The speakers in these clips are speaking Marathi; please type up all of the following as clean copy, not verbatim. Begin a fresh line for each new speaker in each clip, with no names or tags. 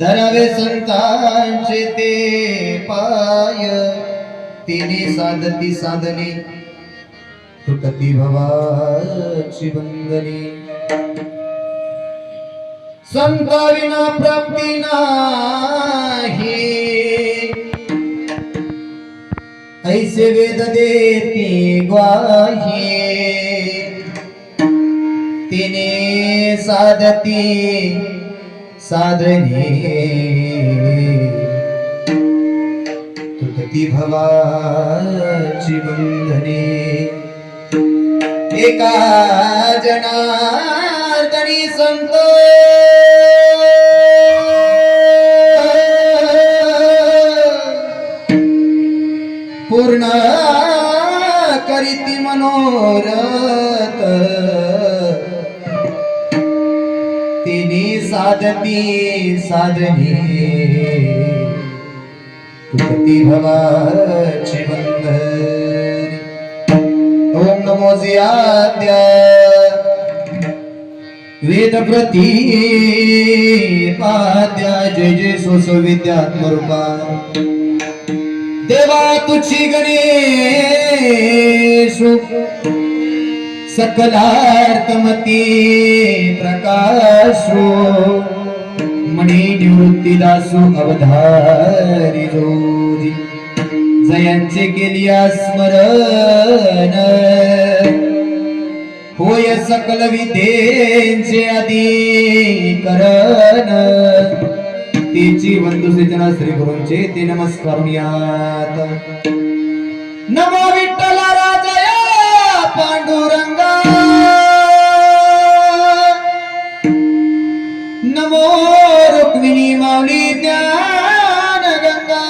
धरावे संतांचे ते पाय, तिने साधती साधने तुटती भवाची बंधने. संताविना प्राप्ती नाही, ऐसे वेद देती ग्वाही. तिने साधती साधने तुटती भवाची बंधने. एका जनार्दनी संत पूर्ण करीती मनोरथ. तिने साधती साधने तुटती भवाची बंधने. ओम नमो जियाद्य वेद प्रतिपाद्य. जय जय सोसो विद्यात्मरूपा देवा तुझी गणेशु. सकलार्थमती प्रकाशो मणी निवृत्तीदासु अवधारी जोरी. जयांचे केलिया स्मरण होय सकल विद्येचे अधिकरण. तेची वंदू सेजना श्री गुरूंचे ते नमस्कारुयात. नमो विठ्ठला राजया पांडुरंगा. नमो रुक्मिणी माऊली ज्ञान गंगा.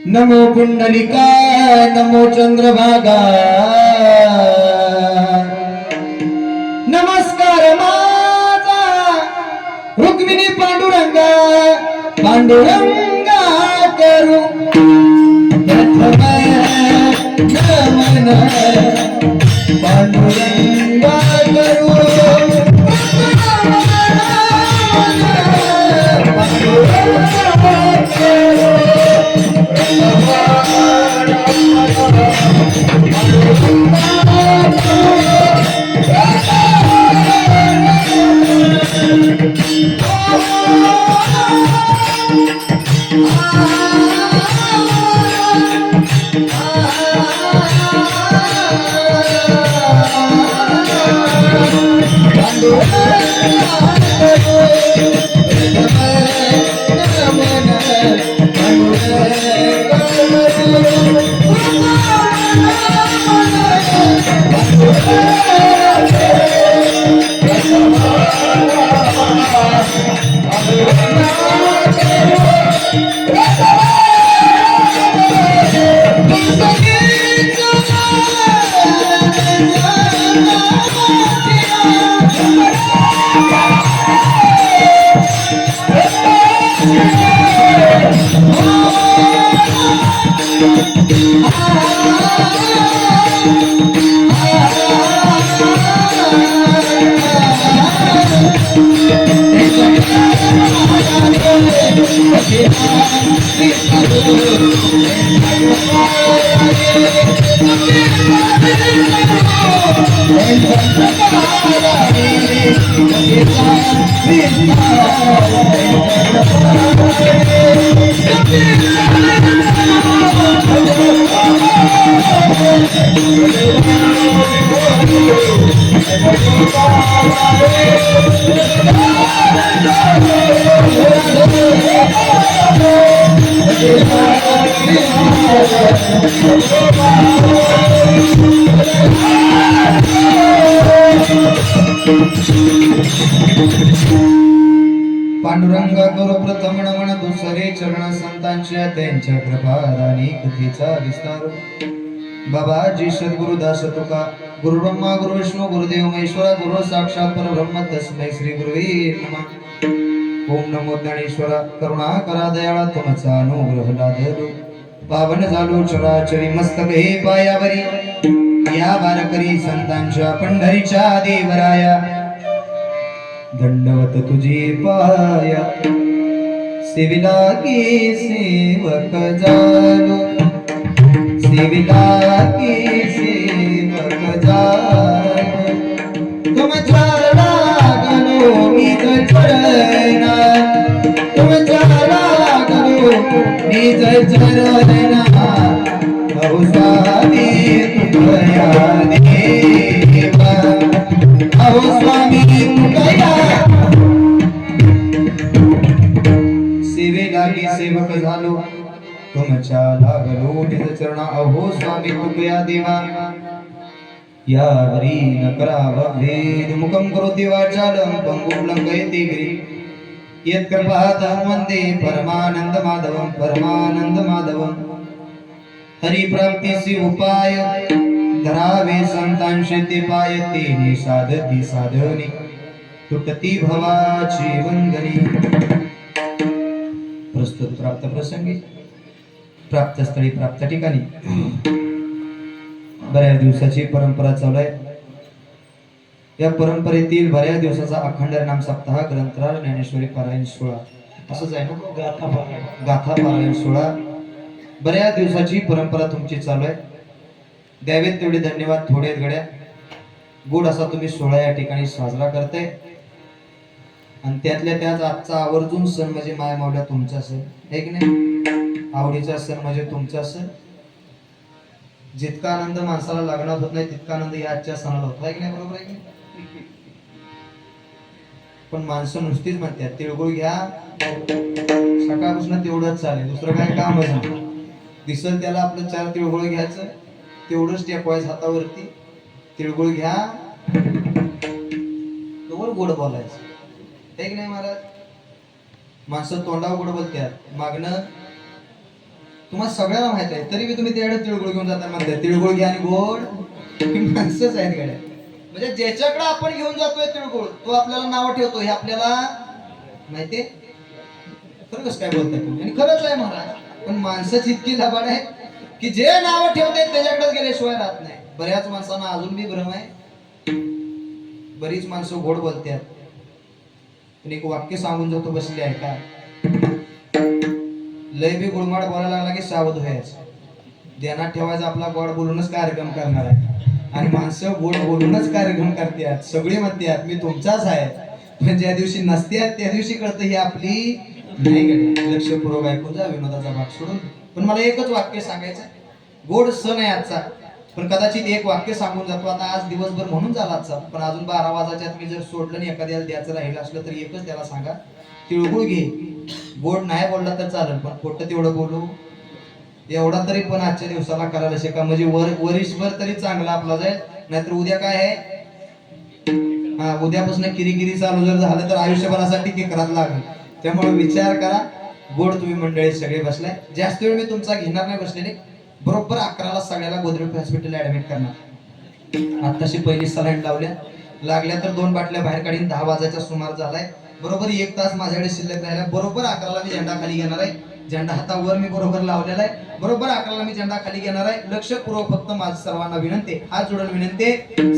नमो पुंडलिका नमो चंद्रभागा. नमस्कार माझा रुक्मिणी पांडुरंगा. पांडुरंगा करू प्रथम नमन. पांडुरंगा करू पांडुरंगा गुरु प्रथम नमन दुसरे चरण संतांच्या त्यांच्या कृपादानी कथेचा विस्तार. बाबाजी सद्गुरु दास तुका. गुरु ब्रह्मा गुरु विष्णू गुरुदेव महेश्वरा. गुरु साक्षात परब्रह्म तस्मै श्री गुरुवे नमः. ओम नमो ज्ञानेश्वरा. करुणा करा दयाळा तुमचा अनुग्रह लादलो. पावन झालो चराचरी मस्तक हे पायावरी. या वारकरी संतांच्या पंढरीच्या देवराया. दंडवत तुझी पाया सेविला की सेवक झालो सेविला की सेवक झालो तुमच्या लागलो मी चरणा तुमच्या लागलो मी चरणा अहो स्वामी तुझ्या देवा अहो स्वामी तुझ्या सेवेला की सेवक झालो तुमच्या लागलो निज चरणा अहो स्वामी तुझ्या देवा या हरी न करावा भेद मुखम करोति वाचालं पंगुं लंघयति गिरिं यत्कृपातः वन्दे परमानंद माधवम हरि प्राप्तीसी उपाय धरावे संतांशी ते पाय तेने साधती साधने तुटती भवाची वंदनी प्रस्तुत प्राप्त प्रसंगी प्राप्त स्थळी प्राप्त ठिकाणी बऱ्याच दिवसाची परंपरा चालू आहे या परंपरेतील बऱ्याच दिवसाचा अखंड नाम सप्ताह ग्रंथराज ज्ञानेश्वरी पारायण 16 असंच आहे ना गाथा पारायण 16 बऱ्याच दिवसाची परंपरा तुमची चालू आहे द्यावेत तेवढे धन्यवाद थोडे गड्या गोड असा तुम्ही 16 या ठिकाणी साजरा करताय आणि त्यातल्या त्यात आजचा आवर्जून सण म्हणजे माया मावल्या तुमचा असेल हे की नाही आवडीचा सण म्हणजे तुमचा असेल जितका आनंद माणसाला लागणार होत नाही तितका आनंद या आजच्या सणाला होत आहे की नाही बरोबर आहे की पण माणसं नुसतीच म्हणतात तिळगुळ घ्या सकाळपासून तेवढंच चालेल दुसरं काय कामच नाही दिसल त्याला आपलं 4 तिळगुळ घ्यायचं तेवढंच टेकवायचं हातावरती तिळगुळ घ्या तोवर गोड बोलायचं हे की नाही महाराज माणसं तोंडावर गोड बोलतात मागणं तुम्हाला सगळ्याला माहित आहे तरी तुम्ही त्याकडे तिळगुळ घेऊन जाता म्हणताय तिळगुळ घ्या आणि गोड ही माणसंच आहेत गड्या म्हणजे ज्याच्याकडे आपण घेऊन जातोय तिळगुळ तो आपल्याला नाव ठेवतो हे आपल्याला माहितीये खरं कसं काय बोलताय तुम्ही आणि खरंच आहे महाराज पण माणसंच इतकी लबाड आहे की जे नाव ठेवते त्याच्याकडेच गेल्याशिवाय राहत नाही बऱ्याच माणसांना अजून बी भ्रम आहे बरीच माणसं गोड बोलतात पण एक वाक्य सांगून जातो बसले आहे का लय बी गुळमाड बोलायला लागला की सावध व्हायचं ध्यानात ठेवायचं आपला गोड बोलूनच कार्यक्रम करणार आहे आणि माणसं गोड बोलूनच कार्यक्रम करतात सगळी म्हणतात मी तुमचाच आहे पण ज्या दिवशी नसतात त्या दिवशी कळतं ही आपली नाही गड्या लक्षपूर्वक ऐकून जा विनोदाचा भाग सोडून पण मला एकच वाक्य सांगायचं गोड सण आहे आजचा पण कदाचित एक वाक्य सांगून जातो आता आज दिवसभर म्हणून झाला आजचा पण अजून 12 वाजाच्यात मी जर सोडलं आणि एखाद्याला द्यायचं राहिलं असलं तर एकच त्याला सांगा तिळगुळ घे गोड नाही बोलला तर चालेल पण खोटं तेवढं बोलू एवढा तरी पण आजच्या दिवसाला करायला शिका म्हणजे वरीसभर तरी चांगला आपला जाईल नाहीतर उद्या काय आहे हा उद्यापासून किरीकिरी चालू जर झालं तर आयुष्यभरासाठी की करायला लागेल त्यामुळे विचार करा गोड तुम्ही मंडळी सगळे बसलाय जास्त वेळ मी तुमचा घेणार नाही बसलेले बरोबर 11ला सगळ्याला गोदरेज हॉस्पिटल ऍडमिट करणार आताशी पहिली सलाईन लावल्या लागल्या तर 2 बाटल्या बाहेर काढीन 10 वाजायचा सुमार झालाय बरोबर 1 तास माझ्याकडे शिल्लक राहिला बरोबर 11ला मी झेंडा खाली घेणार आहे झेंडा हातावर मी बरोबर लावलेला आहे बरोबर 11ला मी झेंडा खाली घेणार आहे लक्षपूर्वक फक्त माझं सर्वांना विनंती हात जोडून विनंती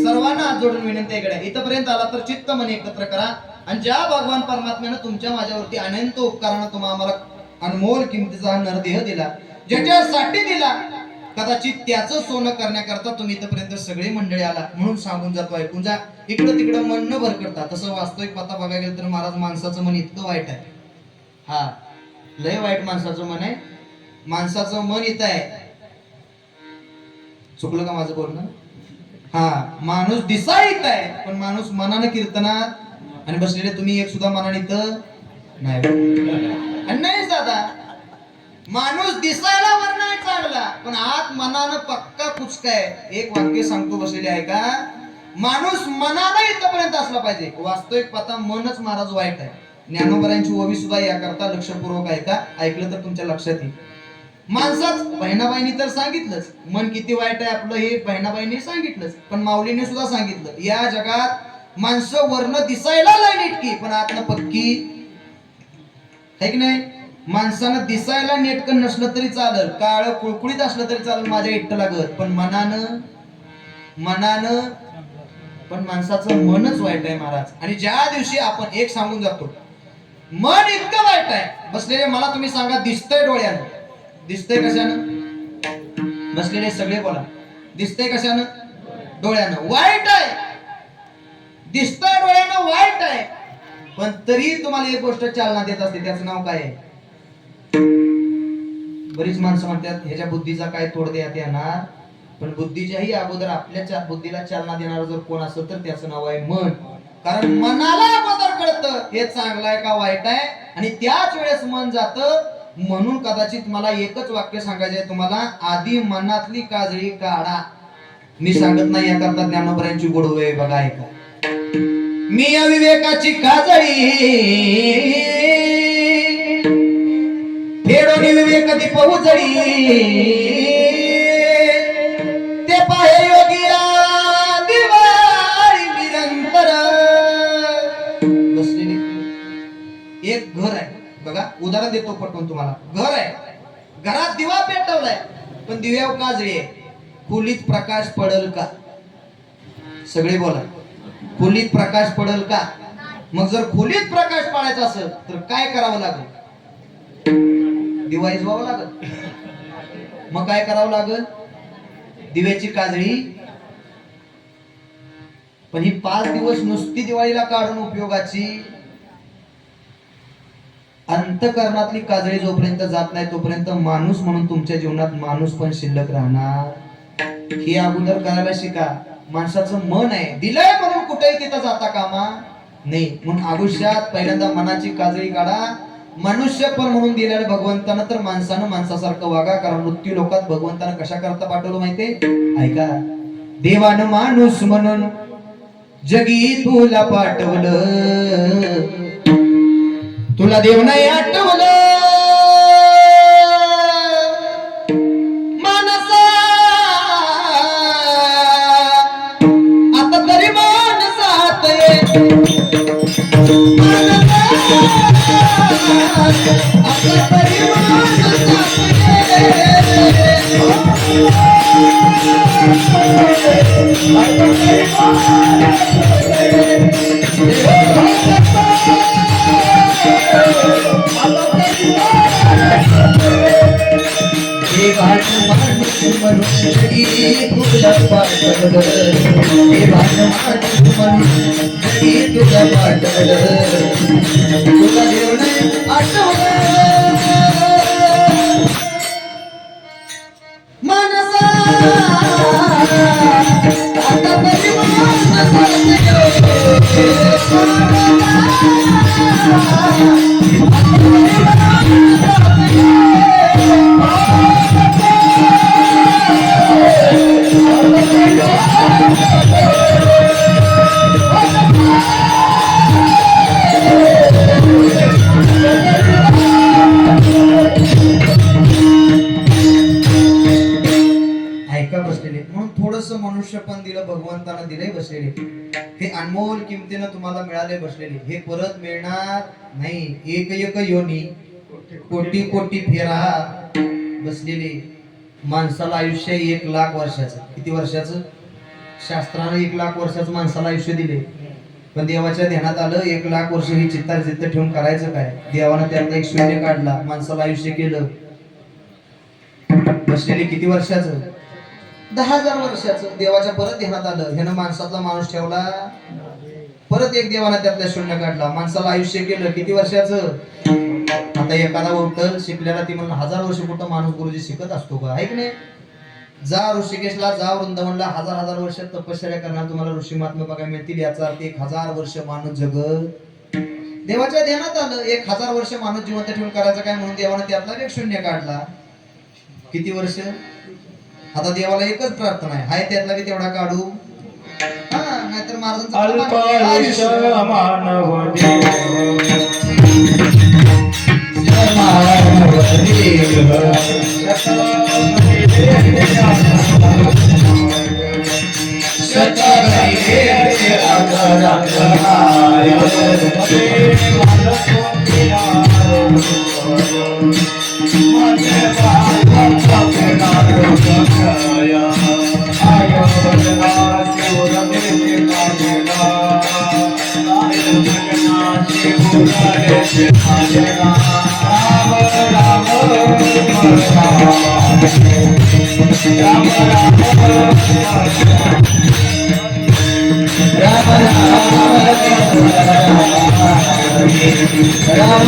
सर्वांना हात जोडून विनंती आहे इथपर्यंत आला तर चित्त मन एकत्र करा आणि ज्या भगवान परमात्म्याने तुमच्या माझ्यावरती अनंत उपकारानं तुम्हाला आम्हाला अनमोल किमतीचा नरदेह दिला ज्याच्यासाठी दिला कदाचित त्याचं सोनं करण्याकरता तुम्ही इथपर्यंत सगळे मंडळी आला म्हणून सांगून जातो ऐकून जा इकडं तिकडं मन न भर करता तसं वास्तविक पता बघायला गेलं तर महाराज माणसाचं मन इतकं वाईट आहे हा लय वाईट माणसाचं मन आहे माणसाचं मन इथं आहे चुकलं का माझं बोलणं हा माणूस दिसा इथं आहे पण माणूस मनानं कीर्तनात आणि बसलेले तुम्ही एक सुद्धा मनाने इथं नाही दादा माणूस दिसायला वर नाही चांगला पण आत मनानं पक्का कुचकाय एक वाक्य सांगतो बसलेले आहे का माणूस मनानं इथपर्यंत असला पाहिजे वास्तविक पता मनच महाराज वाईट आहे ज्ञानोबरांची ओवी सुद्धा याकरता लक्षपूर्वक आहे का ऐकलं तर तुमच्या लक्षात येईल माणसाच बहिणाबाईंनी तर सांगितलंच मन किती वाईट आहे आपलं हे बहिणाबाईंनी सांगितलंच पण माऊलीने सुद्धा सांगितलं या जगात माणसं वर्ण दिसायला लय नेटकी पण आतनं पक्की है की नाही माणसानं दिसायला नेटकं नसलं तरी चालेल काळ कुळकुळीत असलं तरी चालेल माझ्या इट्ट लागत पण मनानं पण माणसाचं मनच वाईट आहे महाराज. आणि ज्या दिवशी आपण एक सांगून जातो मन इतकं वाईट आहे बसलेले, मला तुम्ही सांगा दिसतंय डोळ्यानं, दिसतंय कशानं? बसलेले सगळे बोला, दिसतंय कशानं? डोळ्यानं. वाईट आहे, दिसतंय डोळ्यानं वाईट आहे, पण तरी तुम्हाला एक गोष्ट चालना देत असते, त्याचं नाव काय आहे? बरीच माणसं म्हणतात ह्याच्या बुद्धीचा काय तोड देण्यात येणार, पण बुद्धीच्याही अगोदर आपल्या बुद्धीला चालना देणार जर कोण असेल तर त्याचं नाव आहे मन. कारण मनाला अगोदर कळतं हे चांगलं आहे का वाईट आहे, आणि त्याच वेळेस मन जातं. म्हणून कदाचित मला एकच वाक्य सांगायचं आहे तुम्हाला, आधी मनातली काजळी काढा. मी सांगत नाही याकरता ज्ञानोबरांची गोडवे बघा ऐका. मी अविवेकाची काजळी फेडोनी विवेक दीप उजळी, ते पाहे योगिया दिवाळी निरंतर. बसलेली एक घर आहे बघा, उदाहरण देतो पटवून तुम्हाला. घर आहे, घरात दिवा पेटवलाय, पण दिव्यावर काजळी आहे. खोलीत प्रकाश पडल का? सगळे बोला, खोलीत प्रकाश पडल का? मग जर खोलीत प्रकाश पाडायचा असेल तर काय करावं लागेल? दिवा इजवावं लागेल. मग काय करावं लागेल? दिव्याची काजळी. पण ही 5 दिवस नुसती दिवाळीला काढून उपयोगाची. अंतकरणातली काजळी जोपर्यंत जात नाही तोपर्यंत माणूस म्हणून तुमच्या जीवनात माणूस पण शिल्लक राहणार. हे अगोदर करायला शिका. माणसाचं मन आहे, दिलंय म्हणून कुठेही तिथं जाता कामा नाही. म्हणून आयुष्यात पहिल्यांदा मनाची काजळी काढा. मनुष्य पण म्हणून दिलेलं भगवंतानं, तर माणसानं माणसासारखं वागा. कारण मृत्यू लोकात भगवंतानं कशा करता पाठवलं माहितीये? ऐका. देवानं माणूस म्हणून जगी तुला पाठवलं, तुला देव नाही आठवलं. मानसा आता तरी माणसात ये, आता तरी माणसात मनुष्य पण दिलं भगवंतानं दिले बसलेले. हे अनमोल किमतीनं तुम्हाला मिळाले बसलेले, हे परत मिळणार नाही. एक एक योनी कोटी कोटी फेरा बसलेले. माणसाला आयुष्य 1,00,000 वर्षाचं. किती वर्षाचं? शास्त्रानं 1,00,000 वर्षाचं माणसाला आयुष्य दिले. पण देवाच्या ध्यानात आलं 1,00,000 वर्ष ही चित्तार जिद्द ठेवून करायचं काय? देवानं त्यातला एक शून्य काढला, माणसाला आयुष्य केलं. बसलेले किती वर्षाचं? 10,000 वर्षाचं. देवाच्या परत ध्यानात आलं, ह्यानं माणसातला माणूस ठेवला. परत एक देवानं त्यातला शून्य काढला, माणसाला आयुष्य केलं. किती वर्षाचं? आता एखादा उठल शिकलेला ती म्हणून 1000 वर्ष कुठं माणूस गुरुजी शिकत असतो का? आहे की नाही? जा ऋषिकेशला, जा वृंदावनला, 1000 वर्ष तपश्चर्या करणार तुम्हाला ऋषी महात्मा बघायला मिळतील. याचा अर्थ 1000 वर्ष माणूस जगत. देवाच्या ध्यानात आलं 1000 वर्ष माणूस जिवंत ठेवून करायचं काय, म्हणून देवानं त्यातला एक शून्य काढला. किती वर्ष? आता देवाला एकच प्रार्थना आहे, हाय त्यातला की तेवढा काढू. नाहीतर माझं राम